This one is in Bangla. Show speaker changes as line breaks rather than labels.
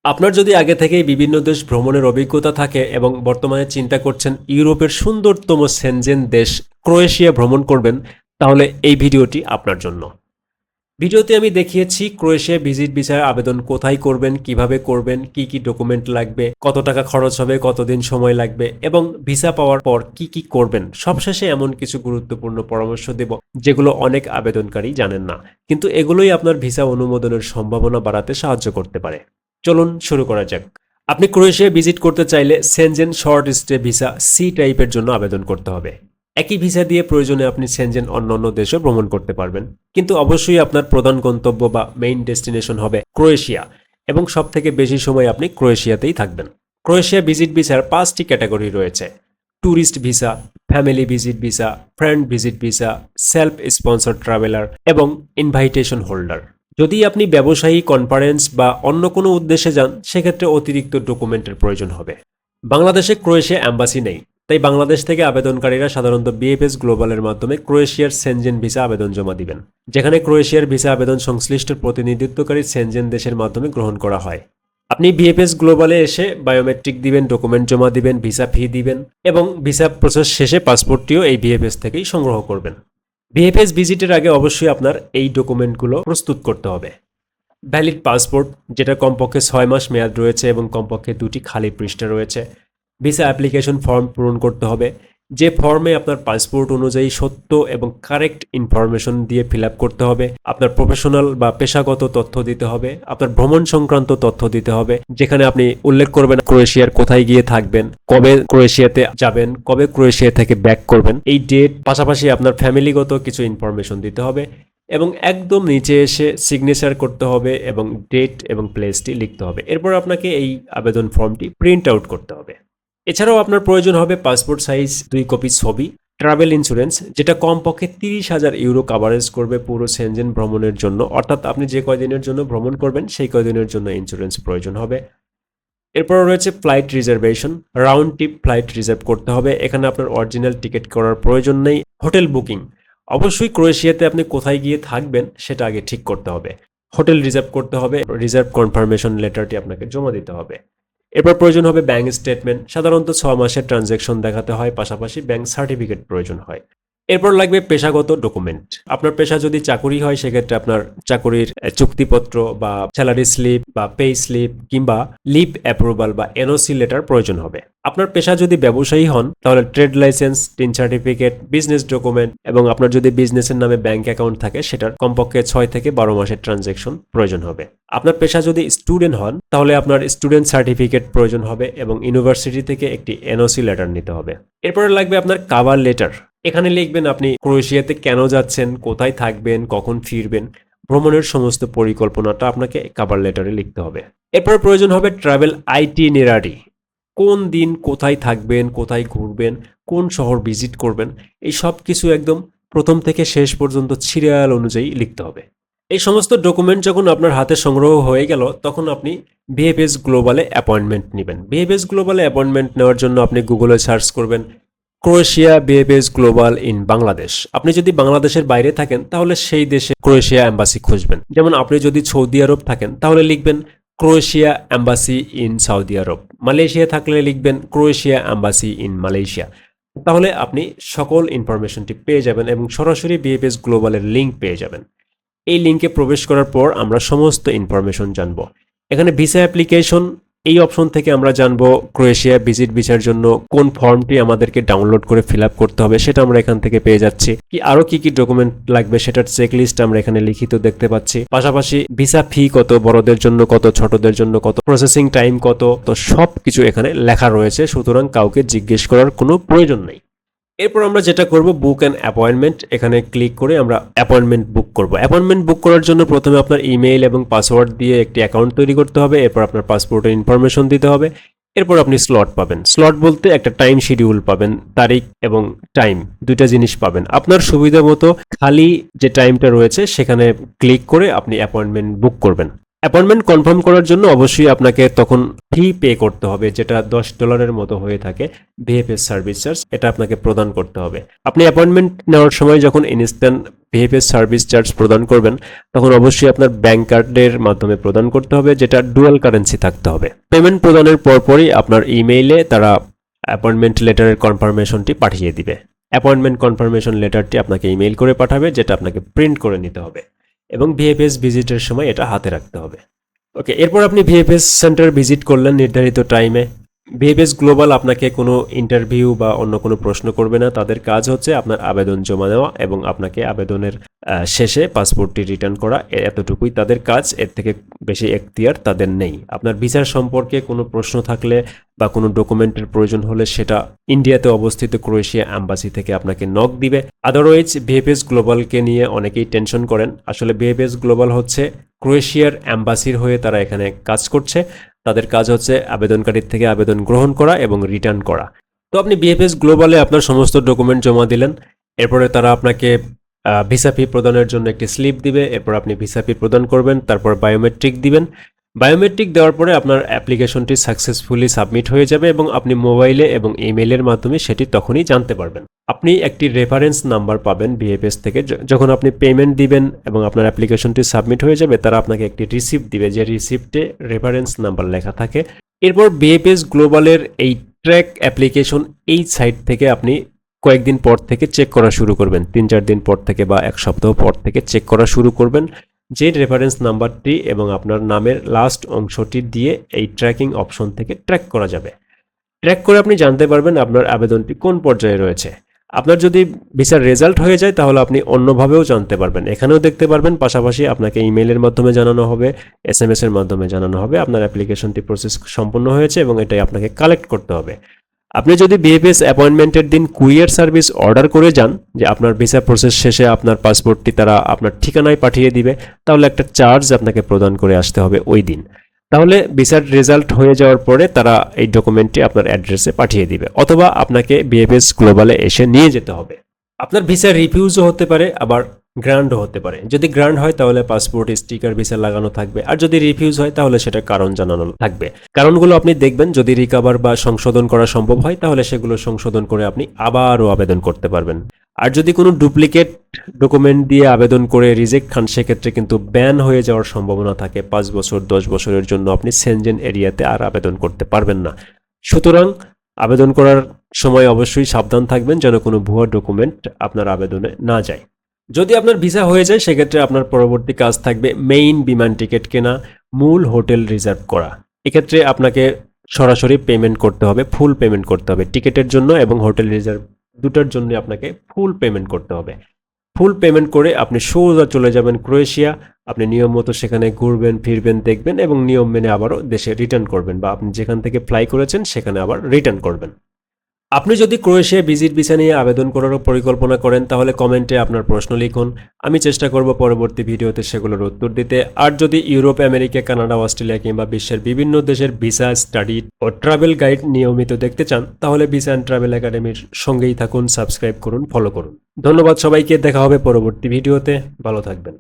আপনার যদি আগে থেকেই বিভিন্ন দেশ ভ্রমণের অভিজ্ঞতা থাকে এবং বর্তমানে চিন্তা করছেন ইউরোপের সুন্দরতম সেনজেন দেশ ক্রোয়েশিয়া ভ্রমণ করবেন, তাহলে এই ভিডিওটি আপনার জন্য। ভিডিওতে আমি দেখিয়েছি ক্রোয়েশিয়া ভিজিট ভিসার আবেদন কোথায় করবেন, কিভাবে করবেন, কি কি ডকুমেন্ট লাগবে, কত টাকা খরচ হবে, কতদিন সময় লাগবে এবং ভিসা পাওয়ার পর কি কি করবেন। সবশেষে এমন কিছু গুরুত্বপূর্ণ পরামর্শ দেব যেগুলো অনেক আবেদনকারী জানেন না, কিন্তু এগুলোই আপনার ভিসা অনুমোদনের সম্ভাবনা বাড়াতে সাহায্য করতে পারে। চলুন শুরু করা যাক। আপনি ক্রোয়েশিয়া ভিজিট করতে চাইলে Schengen short stay visa C টাইপের জন্য আবেদন করতে হবে। একই ভিসা দিয়ে প্রয়োজনে আপনি সেনজেন অন্যান্য দেশে ভ্রমণ করতে পারবেন, কিন্তু অবশ্যই আপনার প্রধান গন্তব্য বা মেইন ডেস্টিনেশন হবে ক্রোয়েশিয়া এবং সবথেকে বেশি সময় আপনি ক্রোয়েশিয়াতেই থাকবেন। ক্রোয়েশিয়া ভিজিট ভিসার 5টি ক্যাটাগরি রয়েছে: tourist visa, family visit visa, friend visit visa, self sponsor traveller এবং ইনভাইটেশন হোল্ডার। যদি আপনি ব্যবসায়ী, কনফারেন্স বা অন্য কোনো উদ্দেশ্যে যান, সেক্ষেত্রে অতিরিক্ত ডকুমেন্টের প্রয়োজন হবে। বাংলাদেশে ক্রোয়েশিয়া অ্যাম্বাসি নেই, তাই বাংলাদেশ থেকে আবেদনকারীরা সাধারণত বিএফএস গ্লোবালের মাধ্যমে ক্রোয়েশিয়ার সেনজেন ভিসা আবেদন জমা দিবেন, যেখানে ক্রোয়েশিয়ার ভিসা আবেদন সংশ্লিষ্ট প্রতিনিধিত্বকারী সেনজেন দেশের মাধ্যমে গ্রহণ করা হয়। আপনি বিএফএস গ্লোবালে এসে বায়োমেট্রিক দিবেন, ডকুমেন্ট জমা দিবেন, ভিসা ফি দিবেন এবং ভিসা প্রসেস শেষে পাসপোর্টটিও এই বিএফএস থেকেই সংগ্রহ করবেন। বিএফএস ভিজিটের আগে অবশ্যই আপনার এই ডকুমেন্টগুলো প্রস্তুত করতে হবে: ভ্যালিড পাসপোর্ট, যেটা কমপক্ষে 6 মাস মেয়াদ রয়েছে এবং কমপক্ষে 2টি খালি পৃষ্ঠা রয়েছে। ভিসা অ্যাপ্লিকেশন ফর্ম পূরণ করতে হবে, যে ফর্মে আপনার পাসপোর্ট অনুযায়ী সত্য এবং কারেক্ট ইনফরমেশন দিয়ে ফিল আপ করতে হবে। আপনার প্রফেশনাল বা পেশাগত তথ্য দিতে হবে, আপনার ভ্রমণ সংক্রান্ত তথ্য দিতে হবে, যেখানে আপনি উল্লেখ করবেন ক্রোয়েশিয়ার কোথায় গিয়ে থাকবেন, কবে ক্রোয়েশিয়াতে যাবেন, কবে ক্রোয়েশিয়া থেকে ব্যাক করবেন, এই ডেট, পাশাপাশি আপনার ফ্যামিলিগত কিছু ইনফরমেশন দিতে হবে এবং একদম নিচে এসে সিগনেচার করতে হবে এবং ডেট এবং প্লেসটি লিখতে হবে। এরপর আপনাকে এই আবেদন ফর্মটি প্রিন্ট আউট করতে হবে। এছাড়াও আপনার প্রয়োজন হবে পাসপোর্ট সাইজ 2 কপি ছবি, ট্রাভেল ইন্স্যুরেন্স, যেটা কমপক্ষে 30,000 ইউরো কাভারেজ করবে পুরো সেনজেন ভ্রমণের জন্য, অর্থাৎ আপনি যে কয়দিনের জন্য ভ্রমণ করবেন সেই কয়দিনের জন্য ইন্স্যুরেন্স প্রয়োজন হবে। এরপর রয়েছে flight reservation, round trip flight reserve করতে হবে। এখানে আপনার অরিজিনাল টিকিট করার প্রয়োজন নেই। হোটেল বুকিং, অবশ্যই ক্রোয়েশিয়াতে আপনি কোথায় গিয়ে থাকবেন সেটা আগে ঠিক করতে হবে। হোটেল রিজার্ভ করতে হবে, রিজার্ভ কনফার্মেশন লেটারটি আপনাকে জমা দিতে হবে। এরপর প্রয়োজন হবে ব্যাংক স্টেটমেন্ট, সাধারণত 6 মাসের ট্রানজ্যাকশন দেখাতে হয়, পাশাপাশি ব্যাংক সার্টিফিকেট প্রয়োজন হয়। এরপর লাগবে পেশাগত ডকুমেন্ট। আপনার পেশা যদি চাকুরি হয়, সেক্ষেত্রে আপনার চাকুরির চুক্তিপত্র বা স্যালারি স্লিপ বা পে স্লিপ কিংবা লিভ অ্যাপ্রুভাল বা এনওসি লেটার প্রয়োজন হবে। আপনার পেশা যদি ব্যবসায়ী হন, তাহলে trade licence, tin certificate, business document এবং আপনার যদি বিজনেসের নামে ব্যাংক অ্যাকাউন্ট থাকে, সেটার কমপক্ষে 6 থেকে 12 মাসের ট্রানজ্যাকশন প্রয়োজন হবে। আপনার পেশা যদি স্টুডেন্ট হন, তাহলে আপনার স্টুডেন্ট সার্টিফিকেট প্রয়োজন হবে এবং ইউনিভার্সিটি থেকে একটি এনওসি লেটার নিতে হবে। এরপরে লাগবে আপনার কাভার লেটার। এখানে লিখবেন আপনি ক্রোয়েশিয়াতে কেন যাচ্ছেন, কোথায় থাকবেন, কখন ফিরবেন, ভ্রমণের সমস্ত পরিকল্পনাটা আপনাকে কাভার লেটারে লিখতে হবে। এরপর প্রয়োজন হবে ট্রাভেল আইটিনারি, কোন দিন কোথায় থাকবেন, কোথায় ঘুরবেন, কোন শহর ভিজিট করবেন, এই সব কিছু একদম প্রথম থেকে শেষ পর্যন্ত সিরিয়াল অনুযায়ী লিখতে হবে। এই সমস্ত ডকুমেন্ট যখন আপনার হাতে সংগ্রহ হয়ে গেল, তখন আপনি বিএফএস গ্লোবালে অ্যাপয়েন্টমেন্ট নেবেন। বিএফএস গ্লোবালে অ্যাপয়েন্টমেন্ট নেওয়ার জন্য আপনি গুগলে সার্চ করবেন Croatia BFS global in Bangladesh. আপনি যদি বাংলাদেশের বাইরে থাকেন, তাহলে সেই দেশে ক্রোয়েশিয়া অ্যাম্বাসি খুঁজবেন। যেমন আপনি যদি সৌদি আরব থাকেন, তাহলে লিখবেন Croatia embassy in Saudi Arab. Malaysia থাকলে লিখবেন ক্রোয়েশিয়া অ্যাম্বাসি ইন মালয়েশিয়া। তাহলে আপনি সকল ইনফরমেশনটি পেয়ে যাবেন এবং সরাসরি বিএফএস গ্লোবালের লিঙ্ক পেয়ে যাবেন। এই লিঙ্কে প্রবেশ করার পর আমরা সমস্ত ইনফরমেশন জানব। এখানে ভিসা অ্যাপ্লিকেশন, এই অপশন থেকে আমরা জানবো ক্রোয়েশিয়া ভিজিট ভিসার জন্য কোন ফর্মটি আমাদেরকে ডাউনলোড করে ফিল আপ করতে হবে, সেটা আমরা এখান থেকে পেয়ে যাচ্ছি। কি আরো কি কি ডকুমেন্ট লাগবে সেটার চেকলিস্ট আমরা এখানে লিখিত দেখতে পাচ্ছি। পাশাপাশি ভিসা ফি কত, বড়দের জন্য কত, ছোটদের জন্য কত, প্রসেসিং টাইম কত, তো সব কিছু এখানে লেখা রয়েছে, সুতরাং কাউকে জিজ্ঞেস করার কোনো প্রয়োজন নেই। এরপর আমরা যেটা করব, বুক অ্যান অ্যাপয়েন্টমেন্ট, এখানে ক্লিক করে আমরা অ্যাপয়েন্টমেন্ট বুক করব। অ্যাপয়েন্টমেন্ট বুক করার জন্য প্রথমে আপনার ইমেইল এবং পাসওয়ার্ড দিয়ে একটি অ্যাকাউন্ট তৈরি করতে হবে। এরপর আপনার পাসপোর্টের ইনফরমেশন দিতে হবে। এরপর আপনি স্লট পাবেন। স্লট বলতে একটা টাইম শিডিউল পাবেন, তারিখ এবং টাইম দুইটা জিনিস পাবেন। আপনার সুবিধা মতো খালি যে টাইমটা রয়েছে সেখানে ক্লিক করে আপনি অ্যাপয়েন্টমেন্ট বুক করবেন। অ্যাপয়েন্টমেন্ট কনফার্ম করার জন্য অবশ্যই আপনাকে তখন ফি পে করতে হবে, যেটা $10 মতো হয়ে থাকে ভিএফএস সার্ভিস চার্জ, এটা আপনাকে প্রদান করতে হবে। আপনি অ্যাপয়েন্টমেন্ট নেওয়ার সময় যখন ইনস্ট্যান্ট ভিএফএস সার্ভিস চার্জ প্রদান করবেন তখন অবশ্যই আপনার ব্যাংক কার্ডের মাধ্যমে প্রদান করতে হবে, যেটা ডুয়াল কারেন্সি থাকতে হবে। পেমেন্ট প্রদানের পরপরই আপনার ইমেইলে তারা অ্যাপয়েন্টমেন্ট লেটারের কনফার্মেশনটি পাঠিয়ে দিবে। অ্যাপয়েন্টমেন্ট কনফার্মেশন লেটারটি আপনাকে ইমেইল করে পাঠাবে, যেটা আপনাকে প্রিন্ট করে নিতে হবে এবং ভিএফএস ভিজিটের সময় এটা হাতে রাখতে হবে। ওকে, এরপর আপনি ভিএফএস সেন্টার ভিজিট করলেন নির্ধারিত টাইমে। ভিএফএস গ্লোবাল আপনাকে কোনো ইন্টারভিউ বা অন্য কোনো প্রশ্ন করবে না। তাদের কাজ হচ্ছে আপনার আবেদন জমা নেওয়া এবং আপনাকে আবেদনের শেষে পাসপোর্টটি রিটার্ন করা, এতটুকুই তাদের কাজ। এর থেকে বেশি এখতিয়ার তাদের নেই। আপনার ভিসার সম্পর্কে কোনো প্রশ্ন থাকলে বা কোনো ডকুমেন্টের প্রয়োজন হলে সেটা ইন্ডিয়াতে অবস্থিত ক্রোয়েশিয়া অ্যাম্বাসি থেকে আপনাকে নক দিবে। আদারওয়াইজ ভিএফএস গ্লোবালকে নিয়ে অনেকেই টেনশন করেন। আসলে ভিএফএস গ্লোবাল হচ্ছে ক্রোয়েশিয়ার অ্যাম্বাসির হয়ে তারা এখানে কাজ করছে। তাদের কাজ হচ্ছে আবেদনকারীর থেকে আবেদন গ্রহণ করা এবং রিটার্ন করা। তো আপনি ভিএফএস গ্লোবালে আপনার সমস্ত ডকুমেন্ট জমা দিলেন, এরপরে তারা আপনাকে ভিসা ফি প্রদানের জন্য একটি স্লিপ দিবে। এরপর আপনি ভিসা ফি প্রদান করবেন, তারপর বায়োমেট্রিক দিবেন। বায়োমেট্রিক দেওয়ার পরে আপনার অ্যাপ্লিকেশনটি সাকসেসফুলি সাবমিট হয়ে যাবে এবং আপনি মোবাইলে এবং ইমেইলের মাধ্যমে সেটি তখনই জানতে পারবেন। আপনি একটি রেফারেন্স নাম্বার পাবেন ভিএফএস থেকে। যখন আপনি পেমেন্ট দিবেন এবং আপনার অ্যাপ্লিকেশনটি সাবমিট হয়ে যাবে, তারা আপনাকে একটি রিসিপ্ট দিবে, যে রিসিপ্টে রেফারেন্স নাম্বার লেখা থাকে। এরপর ভিএফএস গ্লোবালের এই ট্র্যাক অ্যাপ্লিকেশন এই সাইট থেকে আপনি কয়েকদিন পর থেকে চেক করা শুরু করবেন। 3-4 দিন পর থেকে বা এক সপ্তাহ পর থেকে চেক করা শুরু করবেন, যে রেফারেন্স নাম্বারটি এবং আপনার নামের লাস্ট অংশটি দিয়ে এই ট্র্যাকিং অপশন থেকে ট্র্যাক করা যাবে। ট্র্যাক করে আপনি জানতে পারবেন আপনার আবেদনটি কোন পর্যায়ে রয়েছে। আপনার যদি ভিসার রেজাল্ট হয়ে যায় তাহলে আপনি অন্যভাবেও জানতে পারবেন, এখানেও দেখতে পারবেন। পাশাপাশি আপনাকে ইমেইলের মাধ্যমে জানানো হবে, এসএমএস এর মাধ্যমে জানানো হবে আপনার অ্যাপ্লিকেশনটি প্রসেস সম্পূর্ণ হয়েছে এবং এটাই আপনাকে কালেক্ট করতে হবে। আপনি যদি ভিএফএস অ্যাপয়েন্টমেন্টের দিন কুরিয়ার সার্ভিস অর্ডার করে যান, যে আপনার ভিসা প্রসেস শেষে আপনার পাসপোর্টটি তারা আপনার ঠিকানায় পাঠিয়ে দিবে, তাহলে একটা চার্জ আপনাকে প্রদান করে আসতে হবে ওই দিন। তাহলে ভিসার রেজাল্ট হয়ে যাওয়ার পরে তারা এই ডকুমেন্টটি আপনার অ্যাড্রেসে পাঠিয়ে দিবে, অথবা আপনাকে ভিএফএস গ্লোবালে এসে নিয়ে যেতে হবে। আপনার ভিসা রিফিউজও হতে পারে, আবার গ্রান্টও হতে পারে। যদি গ্রান্ট হয় তাহলে পাসপোর্ট স্টিকার ভিসা লাগানো থাকবে, আর যদি রিফিউজ হয় তাহলে সেটা কারণ জানানো থাকবে। কারণগুলো আপনি দেখবেন, যদি রিকভার বা সংশোধন করা সম্ভব হয় তাহলে সেগুলো সংশোধন করে আপনি আবারও আবেদন করতে পারবেন। আর যদি কোনো ডুপ্লিকেট ডকুমেন্ট দিয়ে আবেদন করে রিজেক্ট খান, সেক্ষেত্রে কিন্তু ব্যান হয়ে যাওয়ার সম্ভাবনা থাকে। 5 বছর 10 বছরের জন্য আপনি সেনজেন এরিয়াতে আর আবেদন করতে পারবেন না। সুতরাং আবেদন করার সময় অবশ্যই সাবধান থাকবেন যেন কোনো ভুয়া ডকুমেন্ট আপনার আবেদনে না যায়। যদি আপনার ভিসা হয়ে যায় সেক্ষেত্রে আপনার পরবর্তী কাজ থাকবে মেইন বিমান টিকিট কেনা, মূল হোটেল রিজার্ভ করা। এক্ষেত্রে আপনাকে সরাসরি পেমেন্ট করতে হবে, ফুল পেমেন্ট করতে হবে টিকিটের জন্য এবং হোটেল রিজার্ভ দুটার জন্য আপনাকে ফুল পেমেন্ট করতে হবে। ফুল পেমেন্ট করে আপনি সোজা চলে যাবেন ক্রোয়েশিয়া। আপনি নিয়ম মতো সেখানে ঘুরবেন, ফিরবেন, দেখবেন এবং নিয়ম মেনে আবারও দেশে রিটার্ন করবেন, বা আপনি যেখান থেকে ফ্লাই করেছেন সেখানে আবার রিটার্ন করবেন। আপনি যদি ক্রোয়েশিয়া ভিজিট ভিসা নিয়ে আবেদন করারও পরিকল্পনা করেন তাহলে কমেন্টে আপনার প্রশ্ন লিখুন, আমি চেষ্টা করব পরবর্তী ভিডিওতে সেগুলোর উত্তর দিতে। আর যদি ইউরোপ, আমেরিকা, কানাডা, অস্ট্রেলিয়া কিংবা বিশ্বের বিভিন্ন দেশের ভিসা স্টাডি ও ট্রাভেল গাইড নিয়মিত দেখতে চান তাহলে ভিসা অ্যান্ড ট্রাভেল একাডেমির সঙ্গেই থাকুন, সাবস্ক্রাইব করুন, ফলো করুন। ধন্যবাদ সবাইকে, দেখা হবে পরবর্তী ভিডিওতে, ভালো থাকবেন।